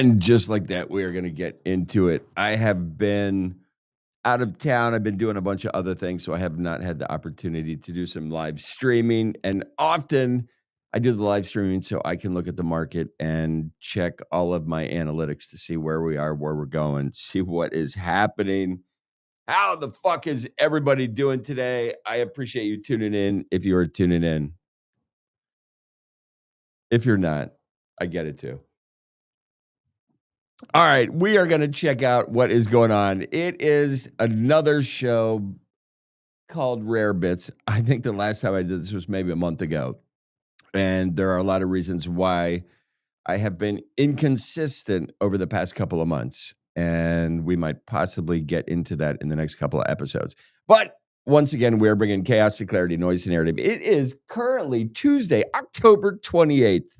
And just like that, we are going to get into it. I have been out of town. I've been doing a bunch of other things, so I have not had the opportunity to do some live streaming. And often I do the live streaming so I can look at the market and check all of my analytics to see where we are, where we're going, see what is happening. How the fuck is everybody doing today? I appreciate you tuning in if you are tuning in. If you're not, I get it too. All right, we are going to check out what is going on. It is another show called Rare Bits. I think the last time I did this was maybe a month ago. And there are a lot of reasons why I have been inconsistent over the past couple of months. And we might possibly get into that in the next couple of episodes. But once again, we're bringing chaos to clarity, noise to narrative. It is currently Tuesday, October 28th.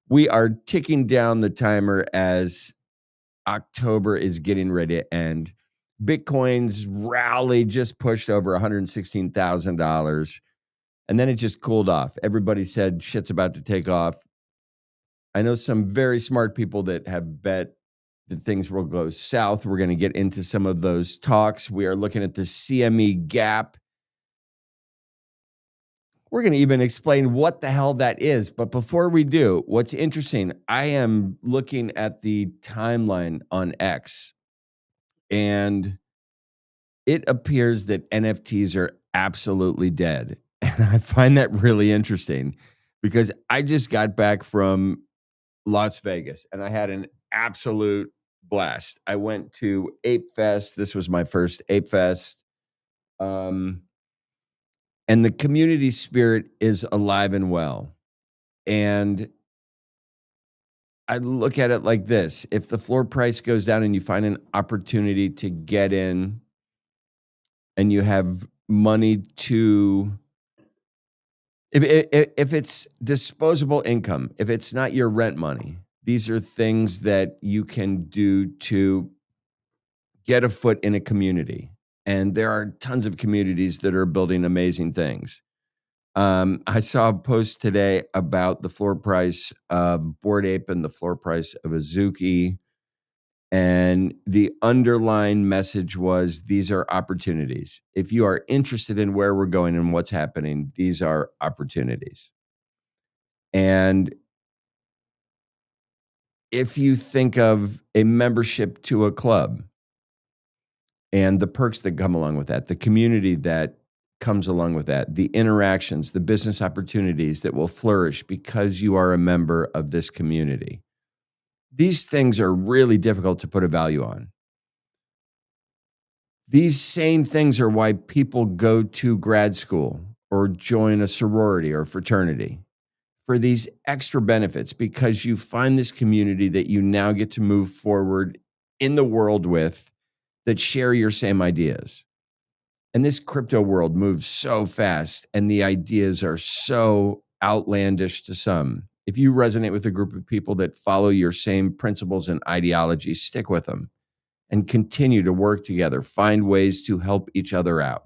We are ticking down the timer as October is getting ready to end. Bitcoin's rally just pushed over $116,000. And then it just cooled off. Everybody said shit's about to take off. I know some very smart people that have bet that things will go south. We're going to get into some of those talks. We are looking at the CME gap. We're going to even explain what the hell that is. But before we do, what's interesting, I am looking at the timeline on X, and it appears that NFTs are absolutely dead. And I find that really interesting because I just got back from Las Vegas and I had an absolute blast. I went to ApeFest. This was my first ApeFest. And the community spirit is alive and well. And I look at it like this. If the floor price goes down and you find an opportunity to get in and you have money to, if it's disposable income, if it's not your rent money, these are things that you can do to get a foot in a community. And there are tons of communities that are building amazing things. I saw a post today about the floor price of Bored Ape and the floor price of Azuki. And the underlying message was, these are opportunities. If you are interested in where we're going and what's happening, these are opportunities. And if you think of a membership to a club and the perks that come along with that, the community that comes along with that, the interactions, the business opportunities that will flourish because you are a member of this community, these things are really difficult to put a value on. These same things are why people go to grad school or join a sorority or fraternity, for these extra benefits, because you find this community that you now get to move forward in the world with that share your same ideas. And this crypto world moves so fast and the ideas are so outlandish to some. If you resonate with a group of people that follow your same principles and ideologies, stick with them and continue to work together, find ways to help each other out.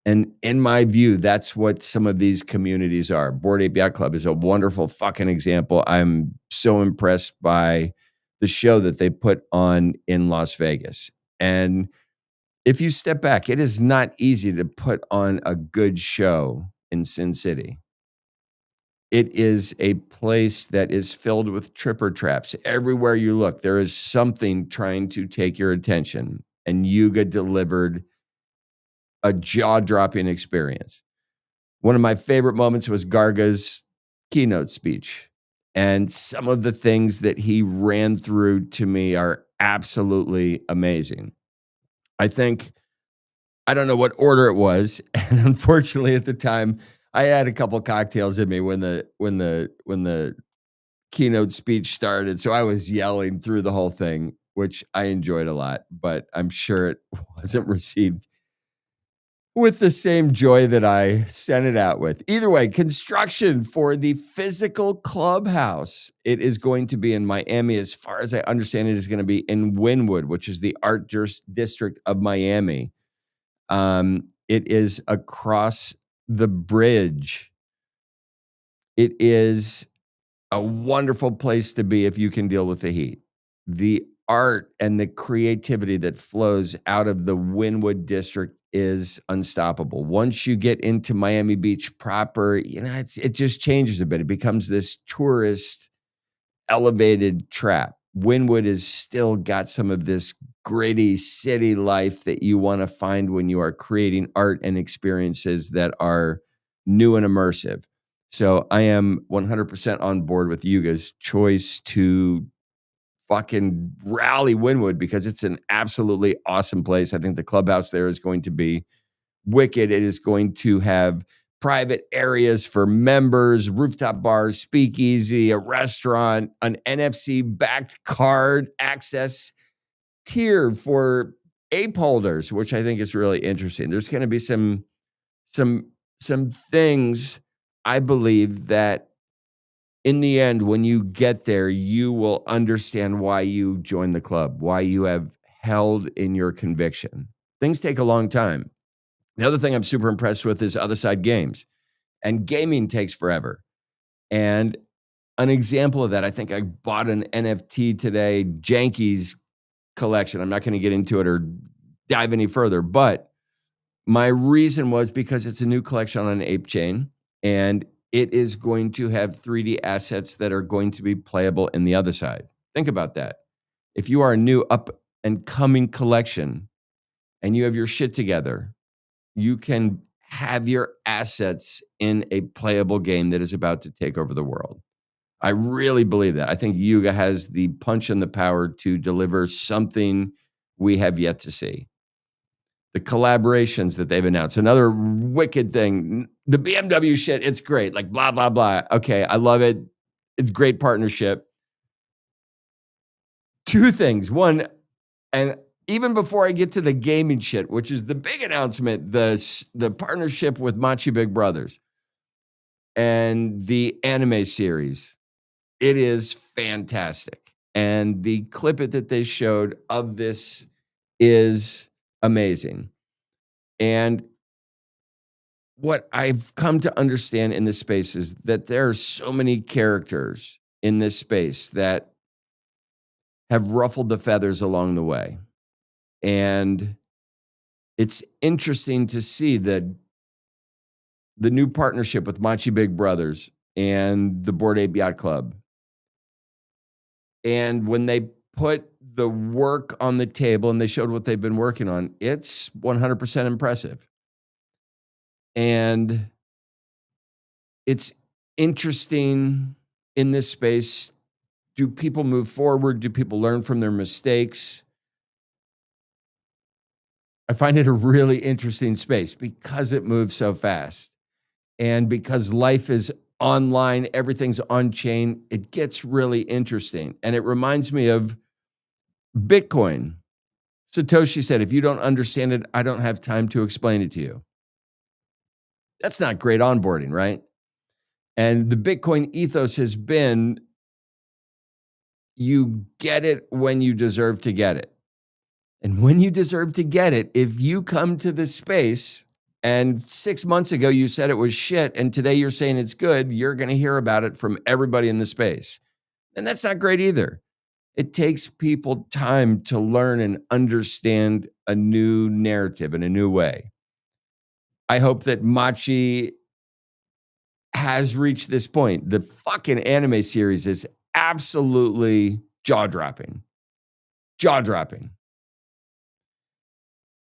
And in my view, that's what some of these communities are. Bored Ape Yacht Club is a wonderful fucking example. I'm so impressed by the show that they put on in Las Vegas. And if you step back, it is not easy to put on a good show in Sin City. It is a place that is filled with tripper traps. Everywhere you look, there is something trying to take your attention, and you get delivered a jaw-dropping experience. One of my favorite moments was Garga's keynote speech. And some of the things that he ran through to me are absolutely amazing. I don't know what order it was. And unfortunately at the time, I had a couple cocktails in me when the keynote speech started. So I was yelling through the whole thing, which I enjoyed a lot, but I'm sure it wasn't received with the same joy that I sent it out with. Either way, construction for the physical clubhouse. It is going to be in Miami. As far as I understand, it is going to be in Wynwood, which is the art district of Miami. It is across the bridge. It is a wonderful place to be if you can deal with the heat. the art and the creativity that flows out of the Wynwood district is unstoppable. Once you get into Miami Beach proper, it just changes a bit. It becomes this tourist elevated trap. Wynwood has still got some of this gritty city life that you want to find when you are creating art and experiences that are new and immersive. So I am 100% on board with Yuga's choice to fucking rally Wynwood because it's an absolutely awesome place. I think the clubhouse there is going to be wicked. It is going to have private areas for members, rooftop bars, speakeasy, a restaurant, an NFC-backed card access tier for ape holders, which I think is really interesting. There's going to be some things I believe that in the end, when you get there, you will understand why you joined the club, why you have held in your conviction. Things take a long time. The other thing I'm super impressed with is Other Side Games. And gaming takes forever. And an example of that, I think I bought an NFT today, Janky's collection. I'm not going to get into it or dive any further, but my reason was because it's a new collection on an ape chain, and it is going to have 3D assets that are going to be playable in the other side. Think about that. If you are a new up and coming collection and you have your shit together, you can have your assets in a playable game that is about to take over the world. I really believe that. I think Yuga has the punch and the power to deliver something we have yet to see. The collaborations that they've announced, another wicked thing. The BMW shit, it's great. Like blah, blah, blah. Okay, I love it. It's great partnership. Two things. One, and even before I get to the gaming shit, which is the big announcement, the partnership with Machi Big Brothers and the anime series, it is fantastic. And the clip that they showed of this is amazing. And what I've come to understand in this space is that there are so many characters in this space that have ruffled the feathers along the way. And it's interesting to see that the new partnership with Machi Big Brothers and the Bored Ape Yacht Club. And when they put the work on the table and they showed what they've been working on, it's 100% impressive. And it's interesting in this space. Do people move forward? Do people learn from their mistakes? I find it a really interesting space because it moves so fast. And because life is online, everything's on chain, it gets really interesting. And it reminds me of Bitcoin. Satoshi said, if you don't understand it, I don't have time to explain it to you. That's not great onboarding, right? And the Bitcoin ethos has been, you get it when you deserve to get it. And when you deserve to get it, if you come to this space and 6 months ago you said it was shit and today you're saying it's good, you're going to hear about it from everybody in the space. And that's not great either. It takes people time to learn and understand a new narrative in a new way. I hope that Machi has reached this point. The fucking anime series is absolutely jaw-dropping. Jaw-dropping.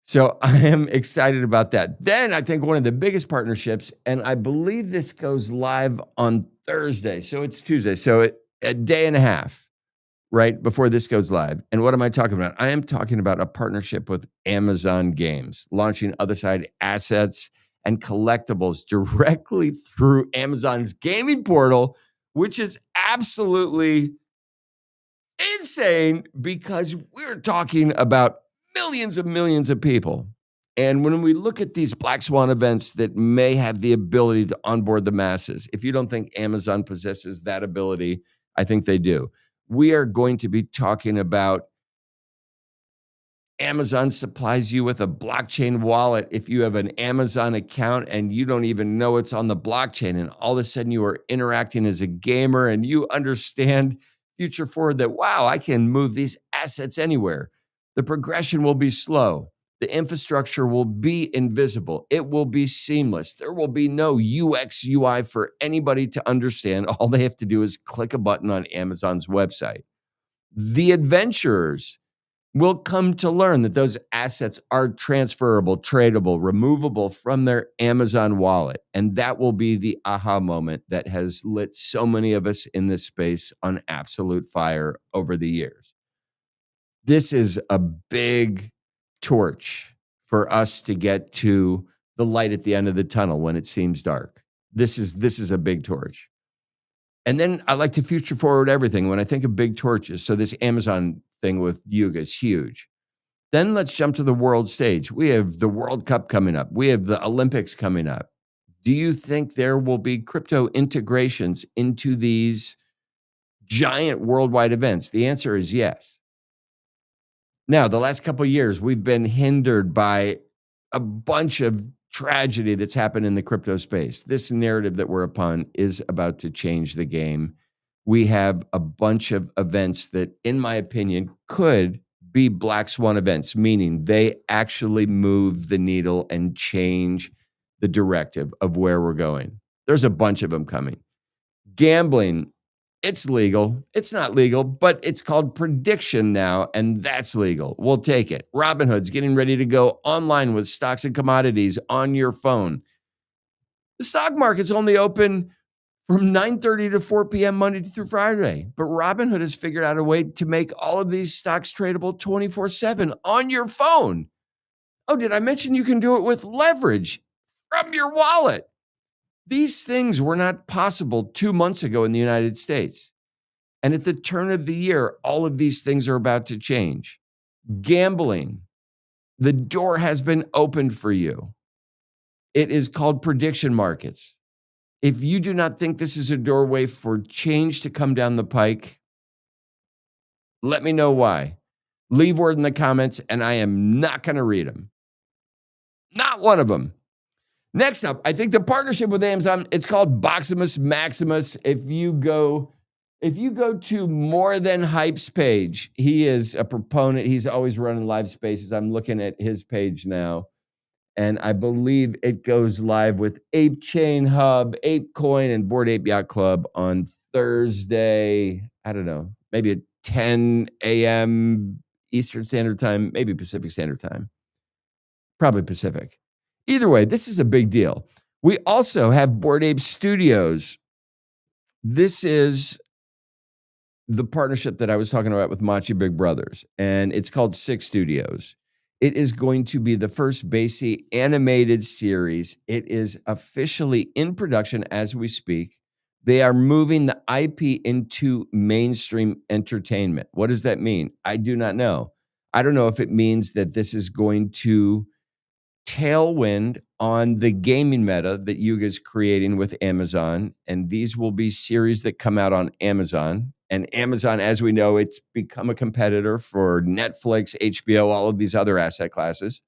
So I am excited about that. Then I think one of the biggest partnerships, and I believe this goes live on Thursday. So it's Tuesday. So a day and a half, right, before this goes live. And what am I talking about? I am talking about a partnership with Amazon Games, launching Other Side assets and collectibles directly through Amazon's gaming portal, which is absolutely insane because we're talking about millions of people. And when we look at these Black Swan events that may have the ability to onboard the masses, if you don't think Amazon possesses that ability, I think they do. We are going to be talking about Amazon supplies you with a blockchain wallet if you have an Amazon account and you don't even know it's on the blockchain. And all of a sudden you are interacting as a gamer and you understand future forward that, wow, I can move these assets anywhere. The progression will be slow. The infrastructure will be invisible. It will be seamless. There will be no UX, UI for anybody to understand. All they have to do is click a button on Amazon's website. The adventurers will come to learn that those assets are transferable, tradable, removable from their Amazon wallet. And that will be the aha moment that has lit so many of us in this space on absolute fire over the years. This is a big torch for us to get to the light at the end of the tunnel when it seems dark. This is a big torch. And then I like to future forward everything when I think of big torches. So this Amazon thing with Yuga is huge. Then let's jump to the world stage. We have the World Cup coming up. We have the Olympics coming up. Do you think there will be crypto integrations into these giant worldwide events? The answer is yes. Now, the last couple of years, we've been hindered by a bunch of tragedy that's happened in the crypto space. This narrative that we're upon is about to change the game. We have a bunch of events that, in my opinion, could be black swan events, meaning they actually move the needle and change the directive of where we're going. There's a bunch of them coming. Gambling, it's legal. It's not legal, but it's called prediction now, and that's legal. We'll take it. Robinhood's getting ready to go online with stocks and commodities on your phone. The stock market's only open from 9:30 to 4 p.m. Monday through Friday, but Robinhood has figured out a way to make all of these stocks tradable 24/7 on your phone. Oh, did I mention you can do it with leverage from your wallet? These things were not possible 2 months ago in the United States. And at the turn of the year, all of these things are about to change. Gambling, the door has been opened for you. It is called prediction markets. If you do not think this is a doorway for change to come down the pike, let me know why. Leave word in the comments, and I am not going to read them. Not one of them. Next up, I think the partnership with Amazon, it's called Boximus Maximus. If you go to More Than Hype's page, he is a proponent. He's always running live spaces. I'm looking at his page now, and I believe it goes live with Ape Chain Hub, ApeCoin, and Bored Ape Yacht Club on Thursday. I don't know, maybe at 10 a.m. Eastern Standard Time, maybe Pacific Standard Time. Probably Pacific. Either way, this is a big deal. We also have Bored Ape Studios. This is the partnership that I was talking about with Machi Big Brothers, and it's called Six Studios. It is going to be the first Basie animated series. It is officially in production as we speak. They are moving the IP into mainstream entertainment. What does that mean? I do not know. I don't know if it means that this is going to tailwind on the gaming meta that Yuga is creating with Amazon. And these will be series that come out on Amazon. And Amazon, as we know, it's become a competitor for Netflix, HBO, all of these other asset classes.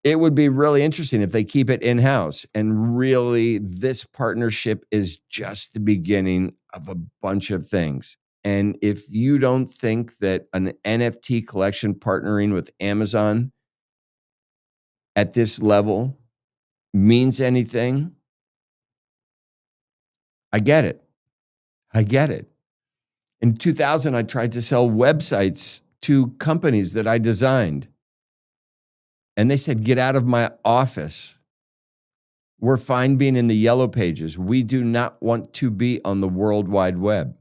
It would be really interesting if they keep it in-house. And really, this partnership is just the beginning of a bunch of things. And if you don't think that an NFT collection partnering with Amazon at this level means anything, I get it. I get it. In 2000, I tried to sell websites to companies that I designed. And they said, get out of my office. We're fine being in the yellow pages. We do not want to be on the World Wide Web.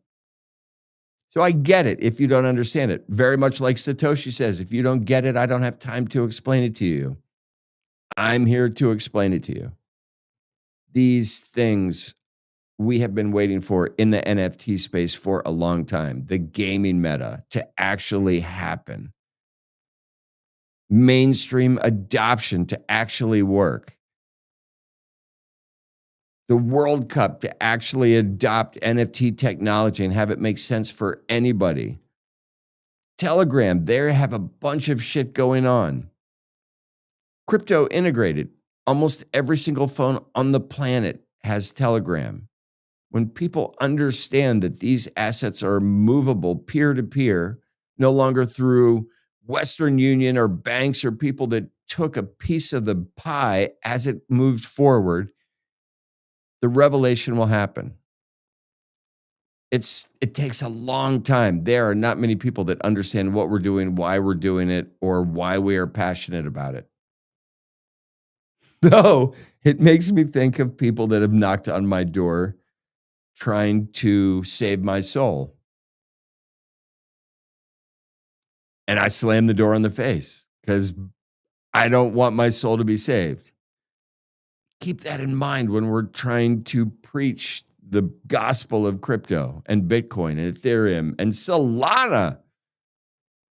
So I get it if you don't understand it. Very much like Satoshi says, if you don't get it, I don't have time to explain it to you. I'm here to explain it to you. These things we have been waiting for in the NFT space for a long time. The gaming meta to actually happen. Mainstream adoption to actually work. The World Cup to actually adopt NFT technology and have it make sense for anybody. Telegram, they have a bunch of shit going on. Crypto integrated. Almost every single phone on the planet has Telegram. When people understand that these assets are movable peer to peer, no longer through Western Union or banks or people that took a piece of the pie as it moved forward, the revelation will happen. It takes a long time. There are not many people that understand what we're doing, why we're doing it, or why we are passionate about it. Though it makes me think of people that have knocked on my door trying to save my soul. And I slam the door in the face because I don't want my soul to be saved. Keep that in mind when we're trying to preach the gospel of crypto and Bitcoin and Ethereum and Solana,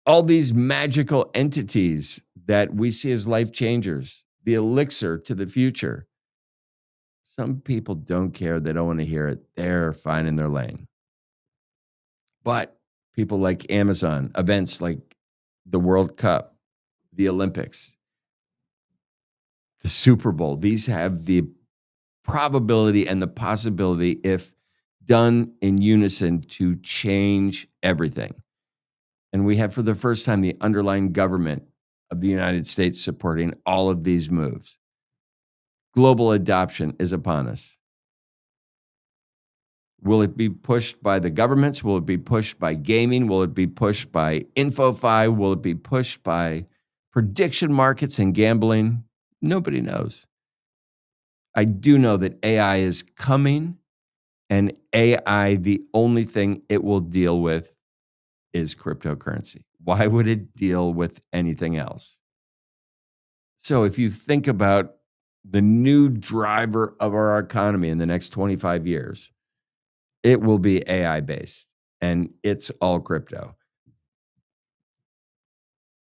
all these magical entities that we see as life changers, the elixir to the future. Some people don't care. They don't want to hear it. They're fine in their lane. But people like Amazon, events like the World Cup, the Olympics, the Super Bowl, these have the probability and the possibility, if done in unison, to change everything. And we have, for the first time, the underlying government of the United States supporting all of these moves. Global adoption is upon us. Will it be pushed by the governments? Will it be pushed by gaming? Will it be pushed by InfoFi? Will it be pushed by prediction markets and gambling? Nobody knows. I do know that AI is coming, and AI, the only thing it will deal with is cryptocurrency. Why would it deal with anything else? So if you think about the new driver of our economy in the next 25 years, it will be AI based, and it's all crypto.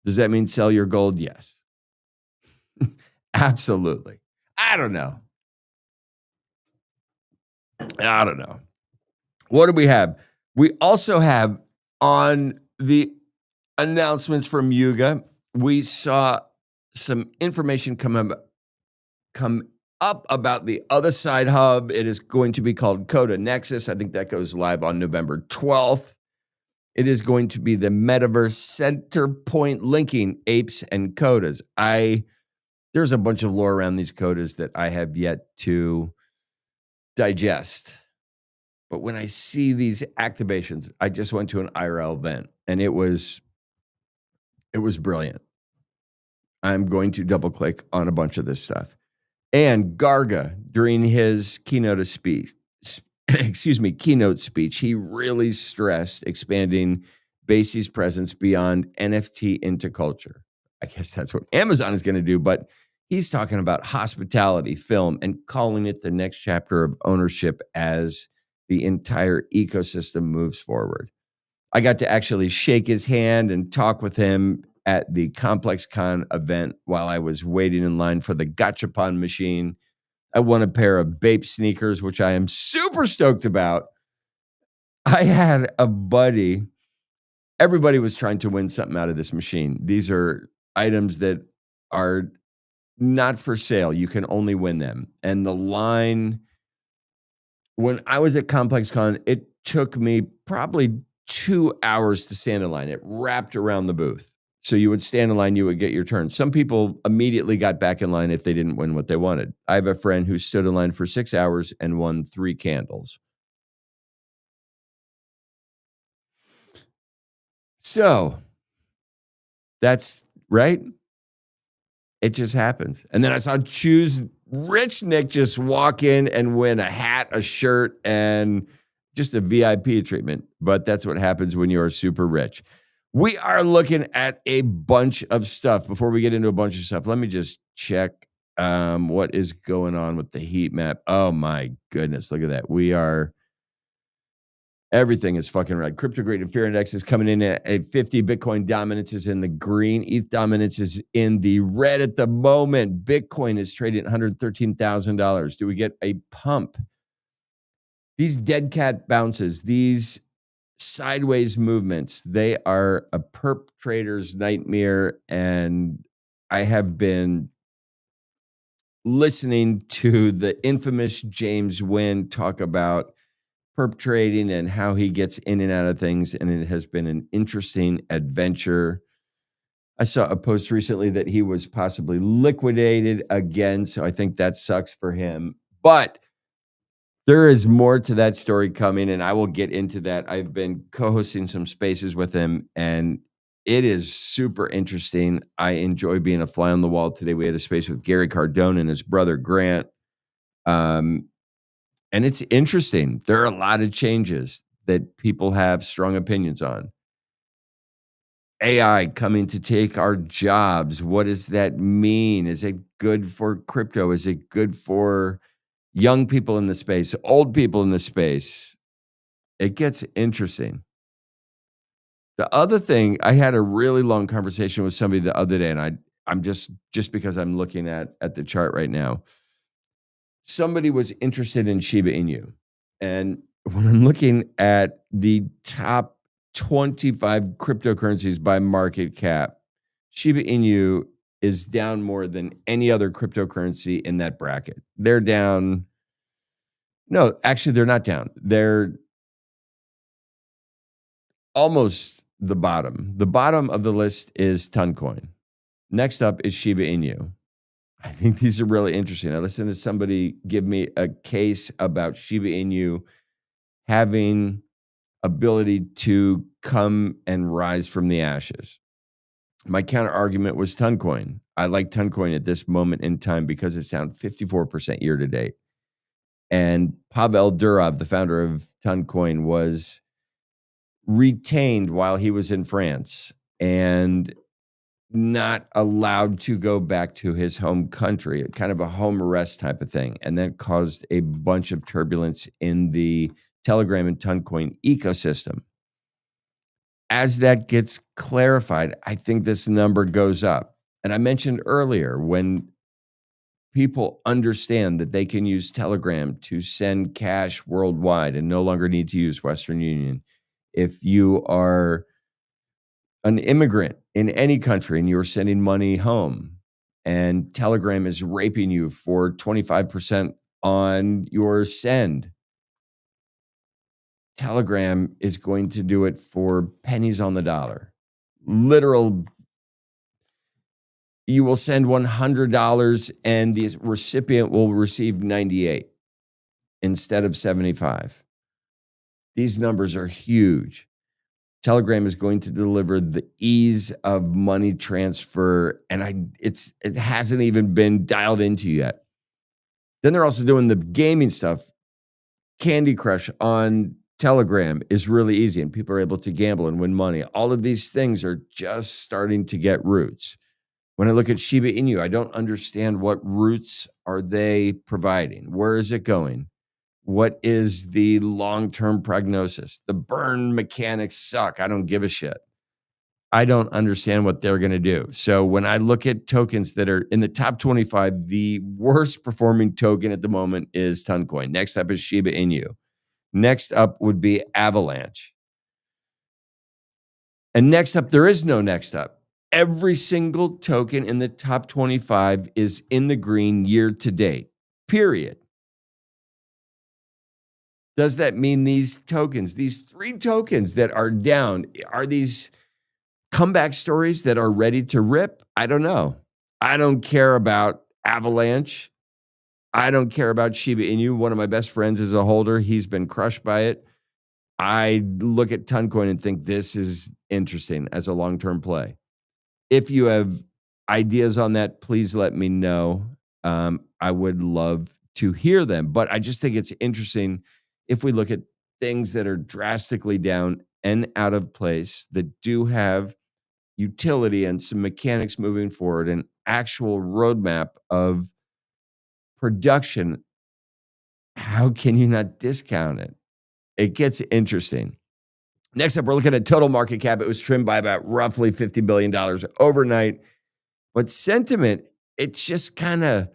Does that mean sell your gold? Yes. Absolutely. I don't know. What do we have? We also have, on the announcements from Yuga, we saw some information come up about the other side hub. It is going to be called Coda Nexus. I think that goes live on November 12th. It is going to be the metaverse center point linking apes and Codas. There's a bunch of lore around these Codas that I have yet to digest. But when I see these activations, I just went to an IRL event, and it was brilliant. I'm going to double click on a bunch of this stuff. And Garga, during his keynote speech, he really stressed expanding Basie's presence beyond NFT into culture. I guess that's what Amazon is going to do, but he's talking about hospitality, film, and calling it the next chapter of ownership as the entire ecosystem moves forward. I got to actually shake his hand and talk with him at the ComplexCon event while I was waiting in line for the Gachapon machine. I won a pair of Bape sneakers, which I am super stoked about. I had a buddy. Everybody was trying to win something out of this machine. These are items that are not for sale. You can only win them. And the line, when I was at ComplexCon, it took me probably 2 hours to stand in line. It wrapped around the booth. So you would stand in line, you would get your turn. Some people immediately got back in line if they didn't win what they wanted. I have a friend who stood in line for 6 hours and won 3 candles. So that's right. It just happens. And then I saw Choose Rich Nick just walk in and win a hat, a shirt, and just a VIP treatment. But that's what happens when you are super rich. We are looking at a bunch of stuff. Before we get into a bunch of stuff, let me just check what is going on with the heat map. Oh my goodness, look at that. Everything is fucking red. Crypto grade and fear index is coming in at a 50. Bitcoin dominance is in the green. ETH dominance is in the red at the moment. Bitcoin is trading at $113,000. Do we get a pump? These dead cat bounces, these sideways movements, they are a perp trader's nightmare. And I have been listening to the infamous James Nguyen talk about perp trading and how he gets in and out of things. And it has been an interesting adventure. I saw a post recently that he was possibly liquidated again. So I think that sucks for him. But there is more to that story coming, and I will get into that. I've been co-hosting some spaces with him, and it is super interesting. I enjoy being a fly on the wall. Today we had a space with Gary Cardone and his brother Grant. And it's interesting. There are a lot of changes that people have strong opinions on. AI coming to take our jobs. What does that mean? Is it good for crypto? Is it good for young people in the space, old people in the space? It gets interesting. The other thing, I had a really long conversation with somebody the other day, and I'm just because I'm looking at the chart right now. Somebody was interested in Shiba Inu. And when I'm looking at the top 25 cryptocurrencies by market cap, Shiba Inu is down more than any other cryptocurrency in that bracket. They're down. No, actually, they're not down. They're almost the bottom. The bottom of the list is Toncoin. Next up is Shiba Inu. I think these are really interesting. I listened to somebody give me a case about Shiba Inu having ability to come and rise from the ashes. My counter argument was Toncoin. I like Toncoin at this moment in time because it's down 54% year to date. And Pavel Durov, the founder of Toncoin, was retained while he was in France and not allowed to go back to his home country, kind of a home arrest type of thing. And that caused a bunch of turbulence in the Telegram and Toncoin ecosystem. As that gets clarified, I think this number goes up. And I mentioned earlier, when people understand that they can use Telegram to send cash worldwide and no longer need to use Western Union. If you are an immigrant in any country and you're sending money home and Telegram is raping you for 25% on your send, Telegram is going to do it for pennies on the dollar. Literal, you will send $100 and the recipient will receive 98 instead of 75. These numbers are huge. Telegram is going to deliver the ease of money transfer, and it hasn't even been dialed into yet. Then they're also doing the gaming stuff. Candy Crush on Telegram is really easy, and people are able to gamble and win money. All of these things are just starting to get roots. When I look at Shiba Inu, I don't understand what roots are they providing. Where is it going? What is the long-term prognosis? The burn mechanics suck. I don't give a shit. I don't understand what they're going to do. So when I look at tokens that are in the top 25, the worst performing token at the moment is Toncoin. Next up is Shiba Inu. Next up would be Avalanche. And next up, there is no next up. Every single token in the top 25 is in the green year to date, period. Does that mean these tokens, these three tokens that are down, are these comeback stories that are ready to rip? I don't know. I don't care about Avalanche. I don't care about Shiba Inu. One of my best friends is a holder. He's been crushed by it. I look at Toncoin and think this is interesting as a long-term play. If you have ideas on that, please let me know. I would love to hear them. But I just think it's interesting if we look at things that are drastically down and out of place that do have utility and some mechanics moving forward, an actual roadmap of production. How can you not discount it? It gets interesting. Next up, we're looking at total market cap. It was trimmed by about roughly $50 billion overnight. But sentiment, it's just kind of,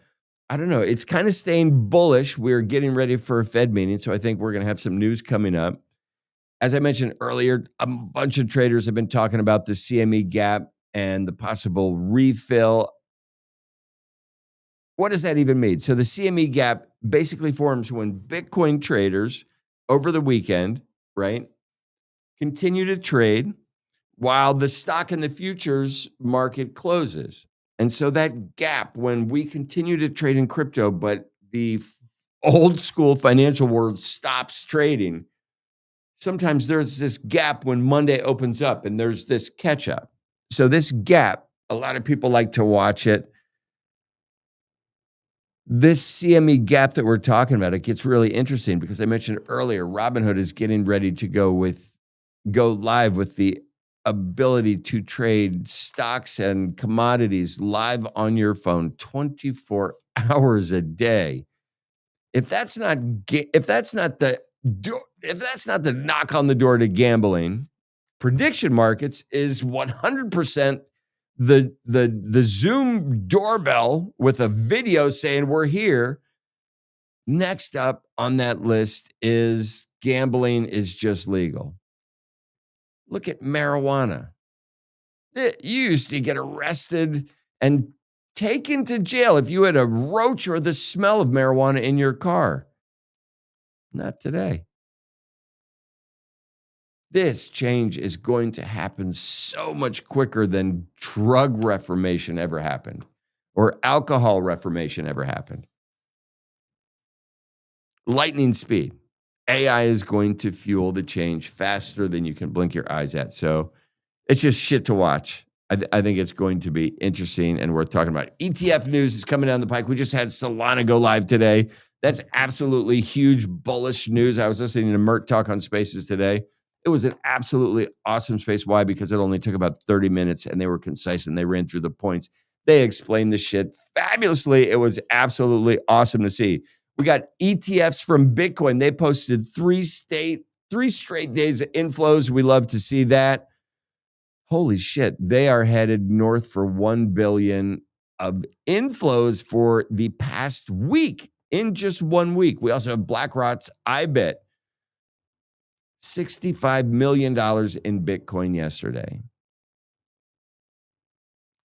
I don't know, it's kind of staying bullish. We're getting ready for a Fed meeting, so I think we're going to have some news coming up. As I mentioned earlier, a bunch of traders have been talking about the CME gap and the possible refill. What does that even mean? So the CME gap basically forms when Bitcoin traders over the weekend, right? Continue to trade while the stock and the futures market closes. And so that gap, when we continue to trade in crypto, but the old school financial world stops trading, sometimes there's this gap when Monday opens up and there's this catch up. So this gap, a lot of people like to watch it. This CME gap that we're talking about, it gets really interesting because I mentioned earlier, Robinhood is getting ready to go live with the ability to trade stocks and commodities live on your phone 24 hours a day. If that's not the knock on the door to gambling, prediction markets is 100% the Zoom doorbell with a video saying we're here. Next up on that list is gambling is just legal. Look at marijuana. You used to get arrested and taken to jail if you had a roach or the smell of marijuana in your car. Not today. This change is going to happen so much quicker than drug reformation ever happened or alcohol reformation ever happened. Lightning speed. AI is going to fuel the change faster than you can blink your eyes at. So it's just shit to watch. I think it's going to be interesting and worth talking about. ETF news is coming down the pike. We just had Solana go live today. That's absolutely huge, bullish news. I was listening to Mert talk on Spaces today. It was an absolutely awesome space. Why? Because it only took about 30 minutes and they were concise and they ran through the points. They explained the shit fabulously. It was absolutely awesome to see. We got ETFs from Bitcoin. They posted three straight days of inflows. We love to see that. Holy shit. They are headed north for 1 billion of inflows for the past week in just 1 week. We also have BlackRock's IBIT. $65 million in Bitcoin yesterday.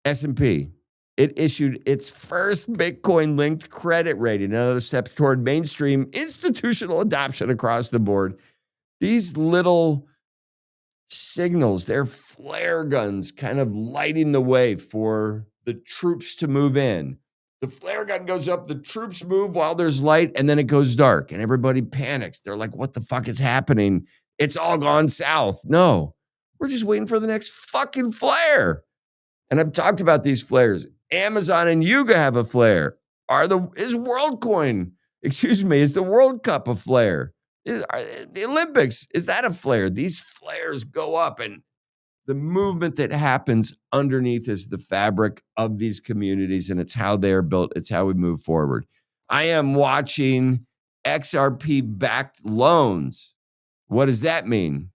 S&P, it issued its first Bitcoin-linked credit rating, another step toward mainstream institutional adoption across the board. These little signals, they're flare guns kind of lighting the way for the troops to move in. The flare gun goes up, the troops move while there's light, and then it goes dark, and everybody panics. They're like, what the fuck is happening? It's all gone south. No, we're just waiting for the next fucking flare. And I've talked about these flares. Amazon and Yuga have a flare. Is the World Cup a flare? The Olympics, is that a flare? These flares go up, and the movement that happens underneath is the fabric of these communities, and it's how they are built. It's how we move forward. I am watching XRP-backed loans. What does that mean?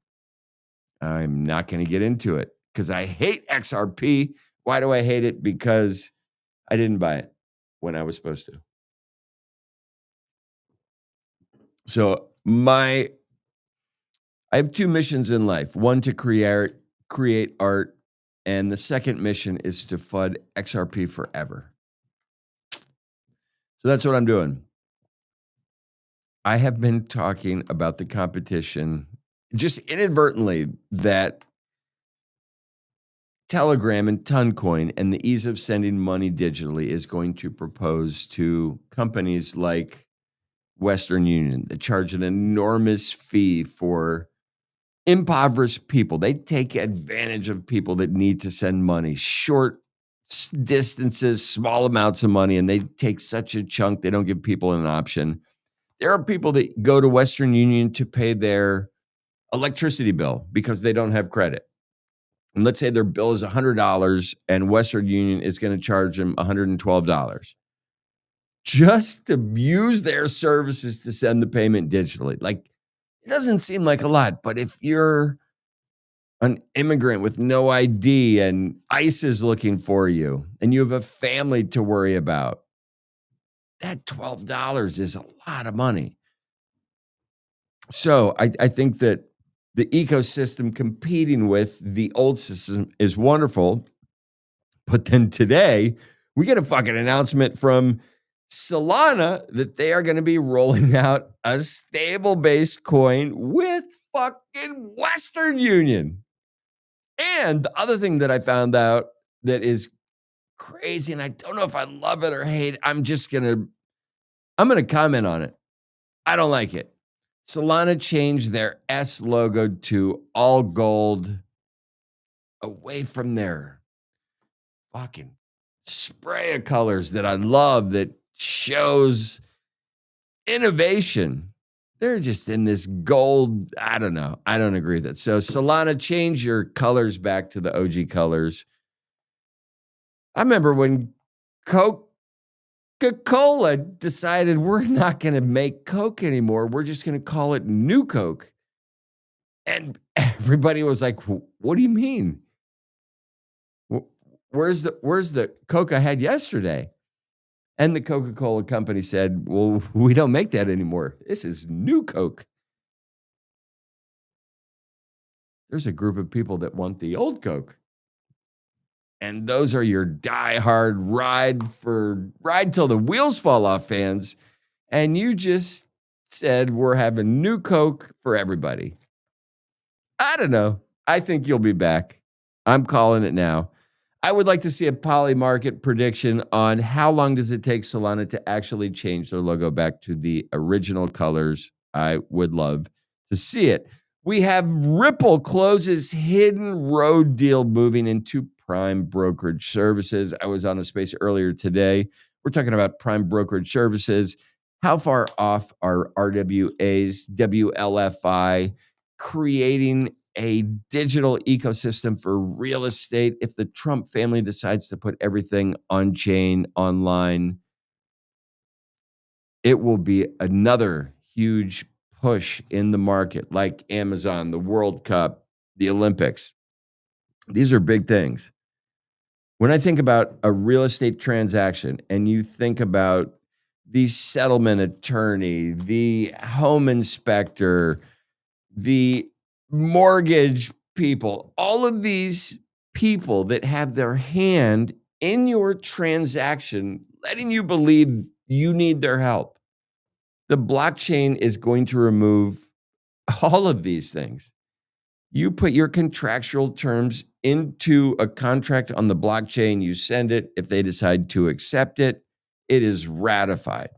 I'm not going to get into it because I hate XRP. Why do I hate it? Because I didn't buy it when I was supposed to. So I have two missions in life. One, to create art, and the second mission is to FUD XRP forever. So that's what I'm doing. I have been talking about the competition just inadvertently that Telegram and Toncoin and the ease of sending money digitally is going to propose to companies like Western Union that charge an enormous fee for impoverished people. They take advantage of people that need to send money, short distances, small amounts of money, and they take such a chunk, they don't give people an option. There are people that go to Western Union to pay their electricity bill because they don't have credit. And let's say their bill is $100 and Western Union is going to charge them $112 just to use their services to send the payment digitally. Like, it doesn't seem like a lot, but if you're an immigrant with no ID and ICE is looking for you and you have a family to worry about, that $12 is a lot of money. So I think that the ecosystem competing with the old system is wonderful. But then today, we get a fucking announcement from Solana, that they are going to be rolling out a stable-based coin with fucking Western Union. And the other thing that I found out that is crazy, and I don't know if I love it or hate it, I'm going to comment on it. I don't like it. Solana changed their S logo to all gold, away from their fucking spray of colors that I love that shows innovation. They're just in this gold. I don't know. I don't agree with that. So Solana, change your colors back to the OG colors. I remember when Coca-Cola decided we're not going to make Coke anymore. We're just going to call it New Coke. And everybody was like, what do you mean? Where's the Coke I had yesterday? And the Coca-Cola company said, well, we don't make that anymore. This is New Coke. There's a group of people that want the old Coke. And those are your diehard ride till the wheels fall off fans. And you just said we're having New Coke for everybody. I don't know. I think you'll be back. I'm calling it now. I would like to see a poly market prediction on how long does it take Solana to actually change their logo back to the original colors. I would love to see it. We have Ripple closes hidden road deal moving into prime brokerage services. I was on a space earlier today. We're talking about prime brokerage services. How far off are RWAs, WLFI, creating a digital ecosystem for real estate? If the Trump family decides to put everything on chain, online, it will be another huge push in the market, like Amazon, the World Cup, the Olympics. These are big things. When I think about a real estate transaction and you think about the settlement attorney, the home inspector, the mortgage people, all of these people that have their hand in your transaction, letting you believe you need their help. The blockchain is going to remove all of these things. You put your contractual terms into a contract on the blockchain, you send it. If they decide to accept it, it is ratified.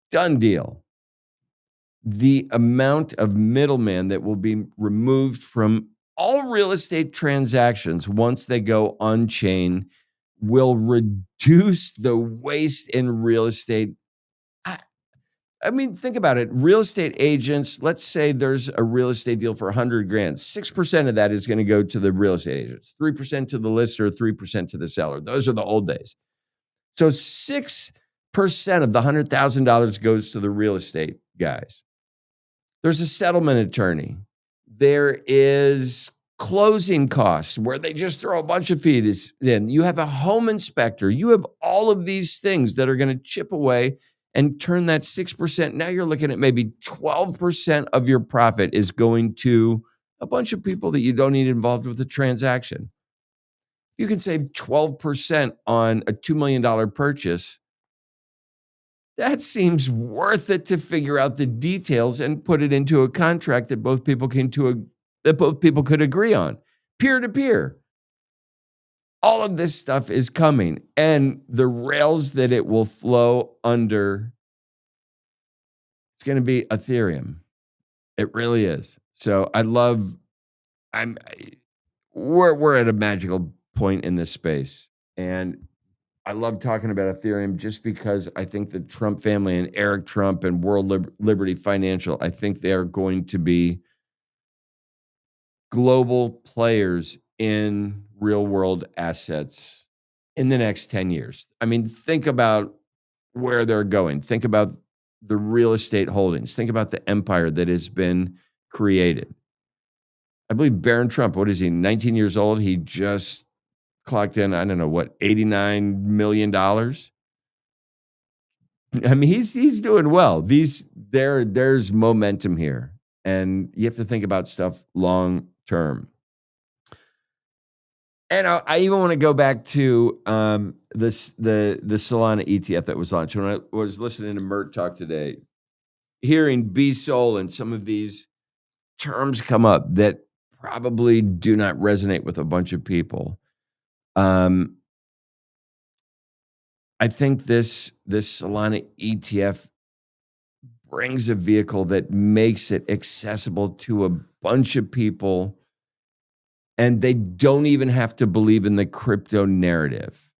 Done deal. The amount of middleman that will be removed from all real estate transactions once they go on chain will reduce the waste in real estate. I mean, think about it. Real estate agents, let's say there's a real estate deal for 100 grand. 6% of that is going to go to the real estate agents, 3% to the lister, 3% to the seller. Those are the old days. So 6% of the $100,000 goes to the real estate guys. There's a settlement attorney. There is closing costs where they just throw a bunch of fees in. You have a home inspector. You have all of these things that are going to chip away and turn that 6%. Now you're looking at maybe 12% of your profit is going to a bunch of people that you don't need involved with the transaction. You can save 12% on a $2 million purchase. That seems worth it to figure out the details and put it into a contract that both people could agree on, peer to peer. All of this stuff is coming, and the rails that it will flow under, it's going to be Ethereum. It really is. So we're at a magical point in this space, and I love talking about Ethereum just because I think the Trump family and Eric Trump and World Liberty Financial, I think they are going to be global players in real world assets in the next 10 years. I mean, think about where they're going. Think about the real estate holdings. Think about the empire that has been created. I believe Barron Trump, what is he, 19 years old? He just clocked in, I don't know what, $89 million. I mean, he's doing well. There's momentum here, and you have to think about stuff long term. And I even want to go back to the Solana ETF that was launched. When I was listening to Mert talk today, hearing B Sol and some of these terms come up that probably do not resonate with a bunch of people. I think this Solana ETF brings a vehicle that makes it accessible to a bunch of people, and they don't even have to believe in the crypto narrative.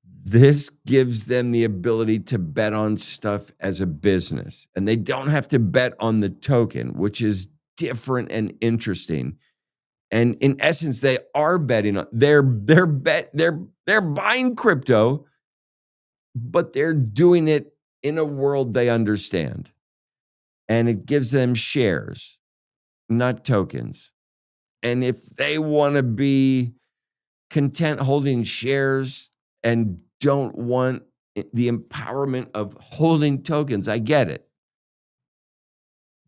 This gives them the ability to bet on stuff as a business, and they don't have to bet on the token, which is different and interesting. And in essence, they are betting on they're buying crypto, but they're doing it in a world they understand. And it gives them shares, not tokens. And if they want to be content holding shares and don't want the empowerment of holding tokens, I get it.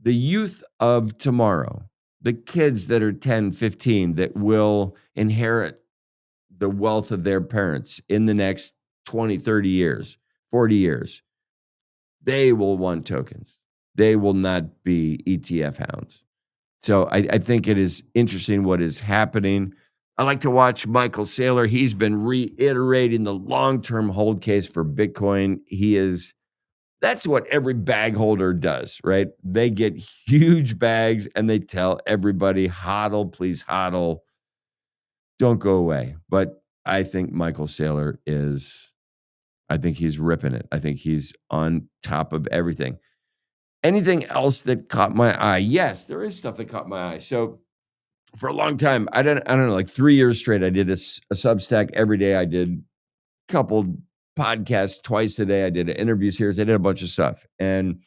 The youth of tomorrow, the kids that are 10, 15 that will inherit the wealth of their parents in the next 20, 30 years, 40 years, they will want tokens. They will not be ETF hounds. So I think it is interesting what is happening. I like to watch Michael Saylor. He's been reiterating the long-term hold case for Bitcoin. That's what every bag holder does, right? They get huge bags and they tell everybody, hodl, please hodl. Don't go away. But I think Michael Saylor I think he's ripping it. I think he's on top of everything. Anything else that caught my eye? Yes, there is stuff that caught my eye. So for a long time, I don't know, like 3 years straight, I did a Substack every day. I did a couple podcasts twice a day. I did interview series. I did a bunch of stuff. And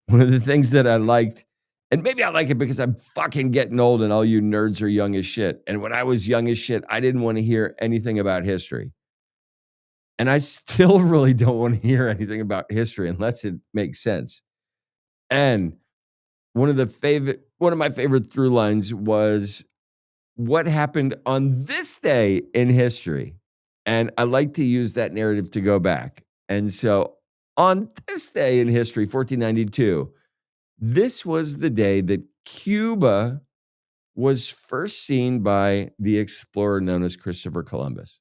one of the things that I liked, and maybe I like it because I'm fucking getting old and all you nerds are young as shit. And when I was young as shit, I didn't want to hear anything about history. And I still really don't want to hear anything about history unless it makes sense. And one of my favorite through lines was what happened on this day in history. And I like to use that narrative to go back. And so on this day in history, 1492, this was the day that Cuba was first seen by the explorer known as Christopher Columbus,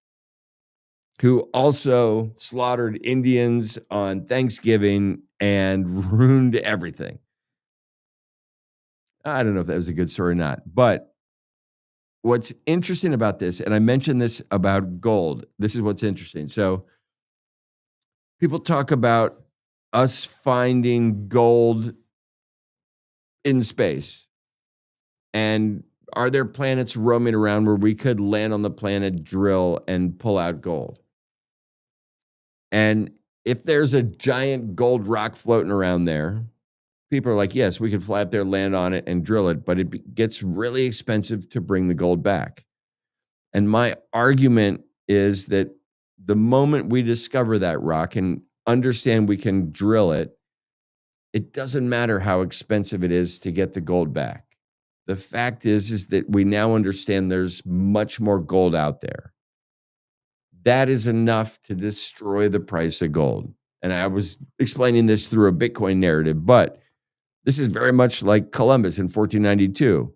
who also slaughtered Indians on Thanksgiving and ruined everything. I don't know if that was a good story or not, but what's interesting about this, and I mentioned this about gold, this is what's interesting. So people talk about us finding gold in space. And are there planets roaming around where we could land on the planet, drill, and pull out gold? And if there's a giant gold rock floating around there, people are like, yes, we could fly up there, land on it, and drill it, but it gets really expensive to bring the gold back. And my argument is that the moment we discover that rock and understand we can drill it, it doesn't matter how expensive it is to get the gold back. The fact is that we now understand there's much more gold out there. That is enough to destroy the price of gold. And I was explaining this through a Bitcoin narrative, but this is very much like Columbus in 1492.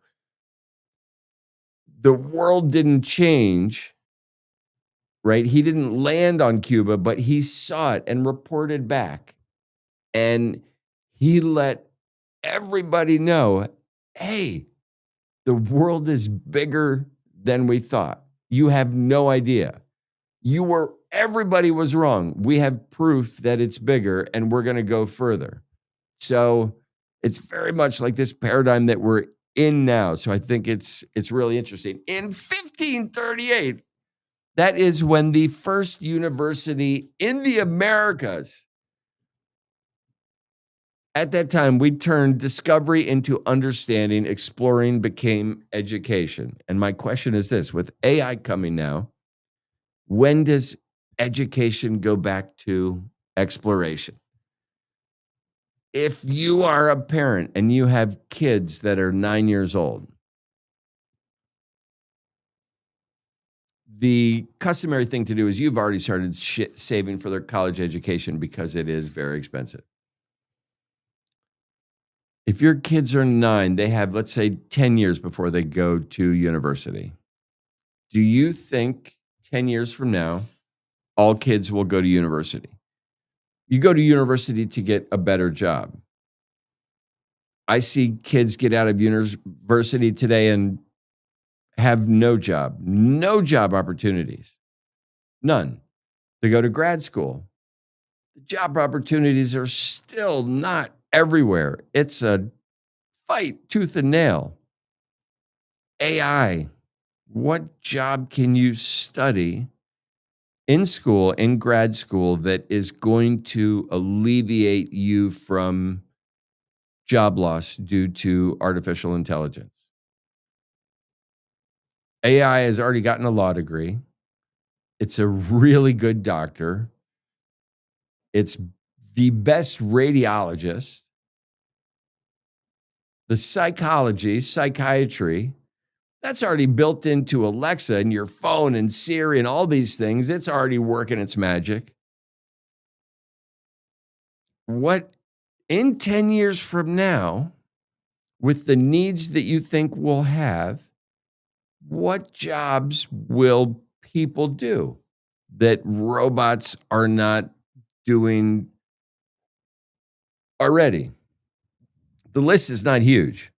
The world didn't change, right? He didn't land on Cuba, but he saw it and reported back. And he let everybody know, hey, the world is bigger than we thought. You have no idea. Everybody was wrong. We have proof that it's bigger and we're going to go further. So it's very much like this paradigm that we're in now. So I think it's really interesting. In 1538, that is when the first university in the Americas, at that time, we turned discovery into understanding, exploring became education. And my question is this, with AI coming now, when does education go back to exploration? If you are a parent and you have kids that are 9 years old, the customary thing to do is you've already started saving for their college education because it is very expensive. If your kids are 9, they have, let's say, 10 years before they go to university. Do you think 10 years from now, all kids will go to university? You go to university to get a better job. I see kids get out of university today and have no job opportunities, none. They go to grad school. The job opportunities are still not everywhere. It's a fight tooth and nail. AI, what job can you study in school, in grad school, that is going to alleviate you from job loss due to artificial intelligence? AI has already gotten a law degree. It's a really good doctor. It's the best radiologist. The psychiatry, that's already built into Alexa and your phone and Siri and all these things. It's already working its magic. What in 10 years from now, with the needs that you think we'll have, what jobs will people do that robots are not doing already? The list is not huge.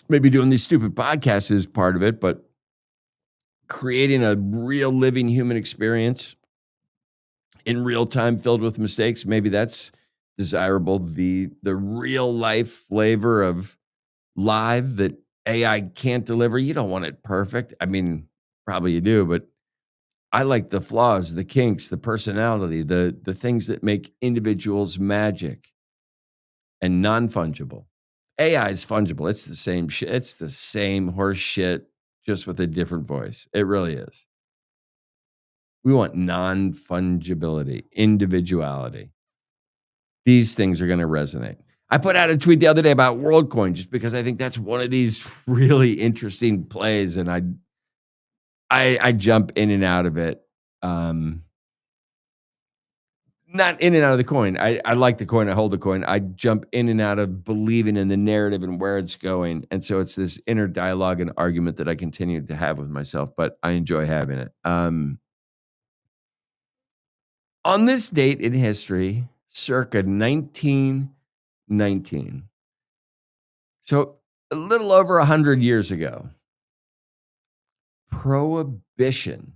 Maybe doing these stupid podcasts is part of it, but creating a real living human experience in real time filled with mistakes, maybe that's desirable. The real life flavor of live that AI can't deliver. You don't want it perfect. I mean, probably you do, but I like the flaws, the kinks, the personality, the things that make individuals magic and non-fungible. AI is fungible. It's the same shit. It's the same horse shit, just with a different voice. It really is. We want non-fungibility, individuality. These things are going to resonate. I put out a tweet the other day about WorldCoin just because I think that's one of these really interesting plays, and I jump in and out of it. Not in and out of the coin. I like the coin. I hold the coin. I jump in and out of believing in the narrative and where it's going. And so it's this inner dialogue and argument that I continue to have with myself, but I enjoy having it. On this date in history, circa 1919, so a little over 100 years ago, prohibition,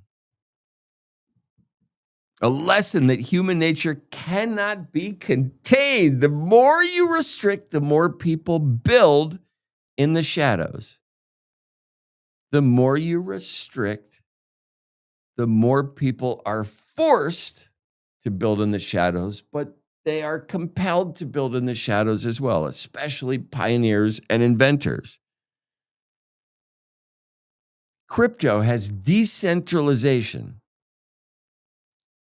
a lesson that human nature cannot be contained. The more you restrict, the more people build in the shadows. The more you restrict, the more people are forced to build in the shadows, but they are compelled to build in the shadows as well, especially pioneers and inventors. Crypto has decentralization.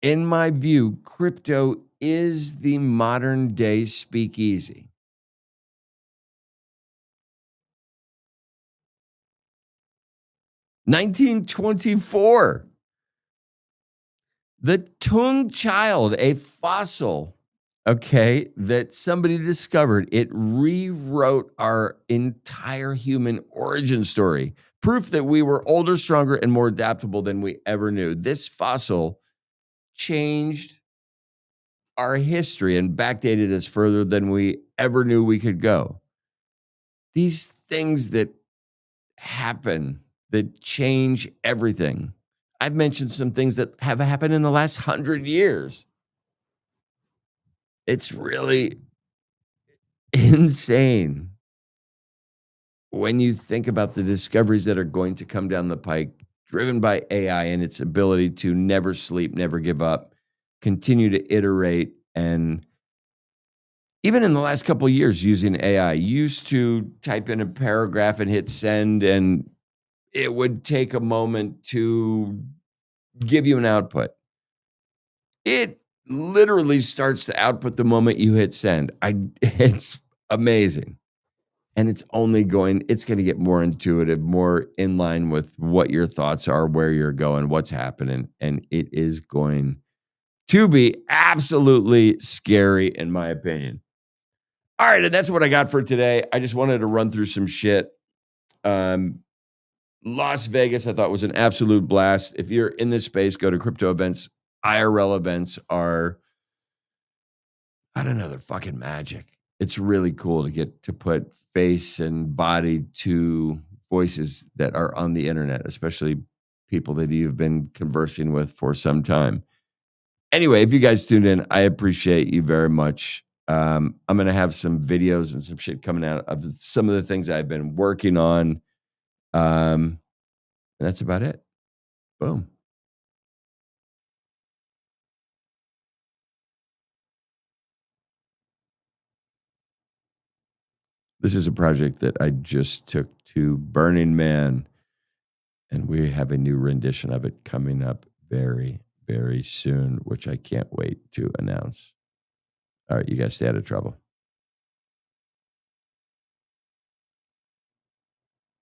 In my view, crypto is the modern day speakeasy. (1924), the Tung child, a fossil, okay, that somebody discovered. It rewrote our entire human origin story. Proof that we were older, stronger, and more adaptable than we ever knew. This fossil changed our history and backdated us further than we ever knew we could go. These things that happen that change everything. I've mentioned some things that have happened in the last 100 years. It's really insane when you think about the discoveries that are going to come down the pike, driven by AI and its ability to never sleep, never give up, continue to iterate. And even in the last couple of years using AI, used to type in a paragraph and hit send, and it would take a moment to give you an output. It literally starts to output the moment you hit send. It's amazing. And it's going to get more intuitive, more in line with what your thoughts are, where you're going, what's happening. And it is going to be absolutely scary, in my opinion. All right. And that's what I got for today. I just wanted to run through some shit. Las Vegas, I thought, was an absolute blast. If you're in this space, go to crypto events. IRL events are, I don't know, they're fucking magic. It's really cool to get to put face and body to voices that are on the internet, especially people that you've been conversing with for some time. Anyway, if you guys tuned in, I appreciate you very much. I'm going to have some videos and some shit coming out of some of the things I've been working on. And that's about it. Boom. This is a project that I just took to Burning Man, and we have a new rendition of it coming up very, very soon, which I can't wait to announce. All right, you guys stay out of trouble.